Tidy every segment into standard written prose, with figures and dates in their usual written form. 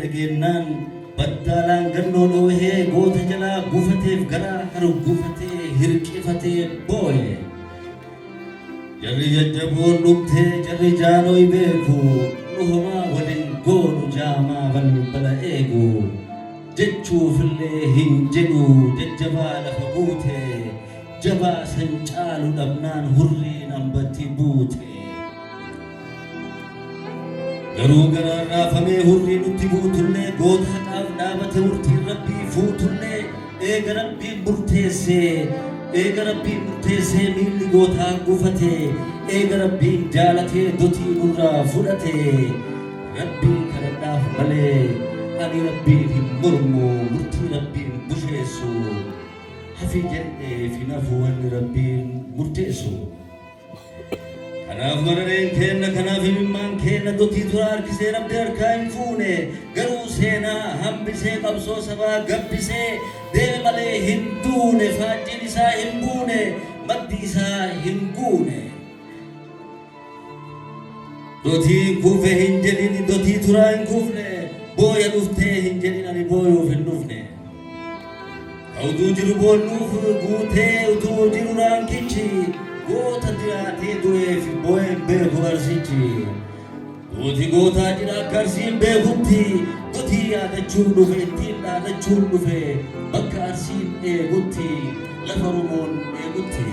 dhageenyaan baddaalaan gannoo dhoohee goota jalaa gufateef garaa hargufatee hirqifatee booye. Jarri jajjaboon dhugtee jarri jaanooy beeku dhuhumaa waliin goonu jaamaa balbala eegu. Jechuufillee hin jedhu jajjabaa lafa buute jabaa san caalu dhabnaan hurriin hambatti buute. Garuu garaan raafamee hurrii nutti buutullee goota haqaaf dhaabate murtiin rabbii fuutullee eega rabbiin murteessee miilli gootaa gufate eega rabbiin jaalatee dotii nurraa fudhate rabbiin kadhadhaaf malee ani rabbiin hin mormu murtii rabbiin busheessu hafi jedhee fi nafu wanni rabbiin murteessu. Kanaaf marareen keenna kanaaf himimmaan keenna dotii tura harkisee rabbi harkaa hin fuune garuu seenaa hambisee qabsoo sabaa gabbisee deeme malee hin duune faajjiin isaa hin buune maddi isaa hin guune. Dotii kufe hin jedhin dotii turaa hin kufne booya dhuftee hin jedhin ani booyuuf hin dhufne. Utuu jiru boonnuuf guutee utuu jiru raankichi goota diraatee du'eef boo'een beeku arsichi. Duuti gootaa jira akka arsiin beekutti dotii yaadachuun dhufe ittiin dhaadachuun dhufe bakka arsiin eegutti lafa Oromoon eegutti.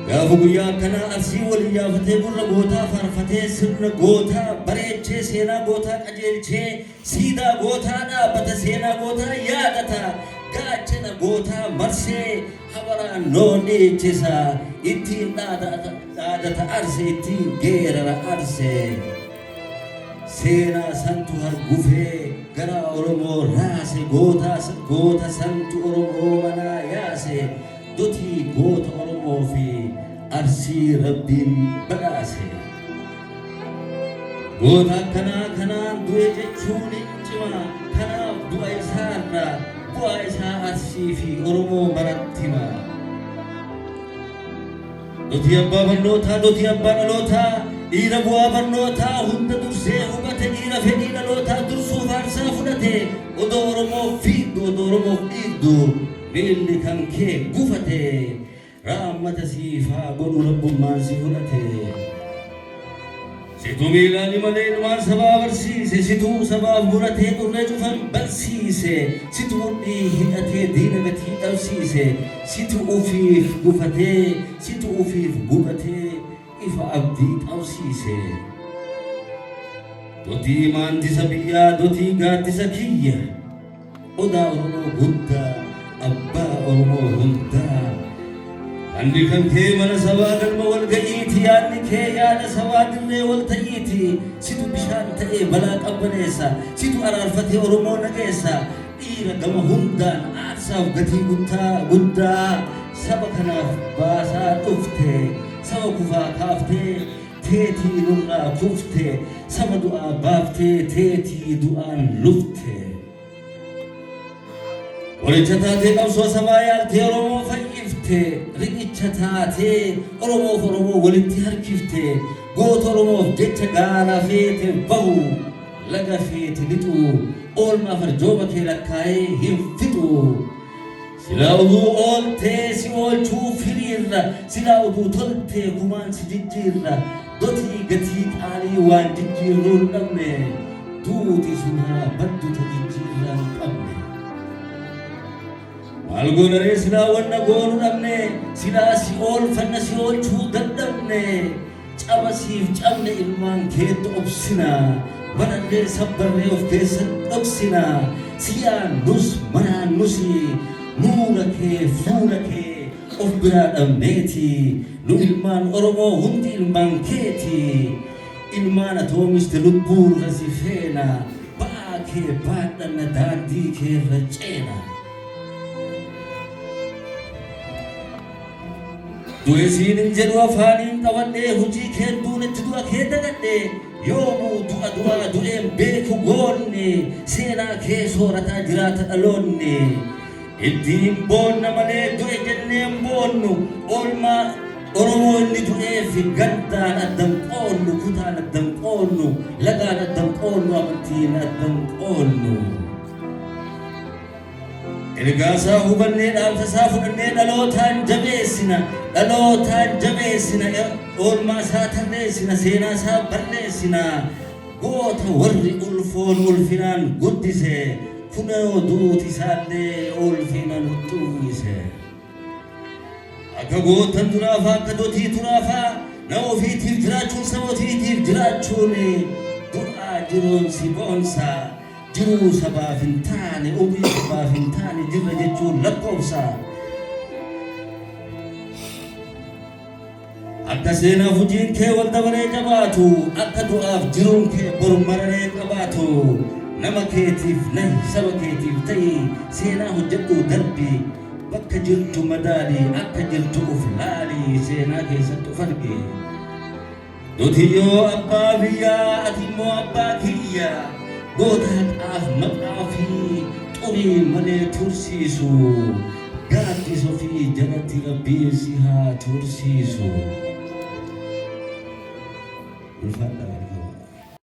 Gaafa guyyaa akkanaa arsii waliin yaafatee gurra gootaa faarfatee sirna gootaa bareechee seenaa gootaa qajeelchee siidaa gootaa dhaabbata seenaa gootaa yaadata gaachana gootaa marsee habaraan loon dhiichisa ittiin dhaadata arse ittiin geerara arse. Seenaa santu hargufee garaa Oromoo raase goota santu Oromoo manaa yaase dotii goota Oromoo fi arsii rabbiin badhaase. Goota kanaan du'e jechuun cima kanaaf du'a isaarra bu'aa isaa arsii fi Oromoo maratti hima. Dotii abbaa barnootaa dotii abbaa dhalootaa dhiira bu'aa barnootaa hunda dursee hubate dhiira fedhii dhalootaa dursuuf aarsaa fudhate odoo Oromoof fiigdu odoo Oromoof dhiigdu miilli kan kee gufate raammata siifaa godhu rabbummaan si fudhate. Situ miilaani malee dhumaan sabaa barsiise situu sabaaf muratee qurree cufan barsiise situ mudhii hidhatee diina gatii dhabsiise situ ufiif gufatee situ ufiif gubatee ifa abdii qabsiise. Dotii maandisa biyyaa dotii gaaddisa kiyya odaa Oromoo guddaa abbaa Oromoo hundaa. Andi kan kee mana sabaa galma wal ga'iiti yaadni kee yaada sabaa dirree wal ta'iiti situ bishaan ta'ee balaa qabbaneessa situ araarfatee Oromoo nageessa dhiira gama hundaan aarsaaf gatii guddaa saba kanaaf baasaa dhufte saba kufaa kaaftee teetii nurraa kufte saba du'aa baaftee teetii du'aan lufte. Walicha taatee qabsoo sabaa yaaltee Oromoo fayyifte riqicha taatee Oromoo walitti harkifte goota Oromoof jecha gaara feete bahu laga feete lixu oolmaa farjooma kee lakkaa'ee hin fixu. Silaa uduu ooltee si oolchuu firiirra silaa uduu toltee gumaan si jijjiirra dotii gatii qaalii waan jijjiirruu hin dhabne duuti sunaa baddu ta jijjiirraa hin qabne. Maal goonaree silaa wanna goonu dhabne silaa si oolfanna si oolchuu dadhabne cabasiif cabne ilmaan keetti obsina manallee sabbarree of keessa dhoksina siyaan nus manaan nusi nuura kee fuula kee of biraa dhabneeti nu ilmaan Oromoo hundi ilmaan keeti ilmaan atoomiste lubbuurra si feena ba'aa kee baadhanna daandii keerra ceena. Du'esiin hin jedhu afaaniin qabadhee hojii kee duunetti du'a kee dagadhee yoomuu du'een beeku goonne seenaa kee soorataa jiraata dhaloonne. Ittiin boonna malee du'e jenneen boonnu oolmaa Oromoo inni du'ee fi gandaan addan qoollu, kutaan addan qoollu, lagaan addan qoollu, amantiin addan qoollu. Ergaasaa hubannee dhaamsasaa fudhannee dhalootaan jabeessina, oolmaasaa tarreessina, seenaasaa barreessina. Goota warri ulfoon ulfinaan guddise, kunoo duuti isaallee ulfinaan xuuwwise. Akka gootan duraafaa akka dootii turaafaa nama ofiitiif jiraachuun saba ofiitiif jiraachuun du'aa jiruun si boonsaa. Jiruu sabaaf hin taane, umrii sabaaf hin taane jirra jechuun lakkoofsa. Akka seenaaf hojiin kee wal dabalee jabaatu, akka du'aaf jiruun kee bor mararee qabaatu. Nama keetiif nahi, saba keetiif ta'i, seenaa hojjedhu darbi. Bakka jirtu madaali, akka jirtu uf laali, seenaa keessatti uf arge. Dutiyyoo abbaa biyyaa, ati immoo abbaa kiyya. Gootaadhaaf maqaa fi xurii malee tursiisu, gaaddisa ofii jalatti rabbiin si haa tursiisu. Ulfaadha.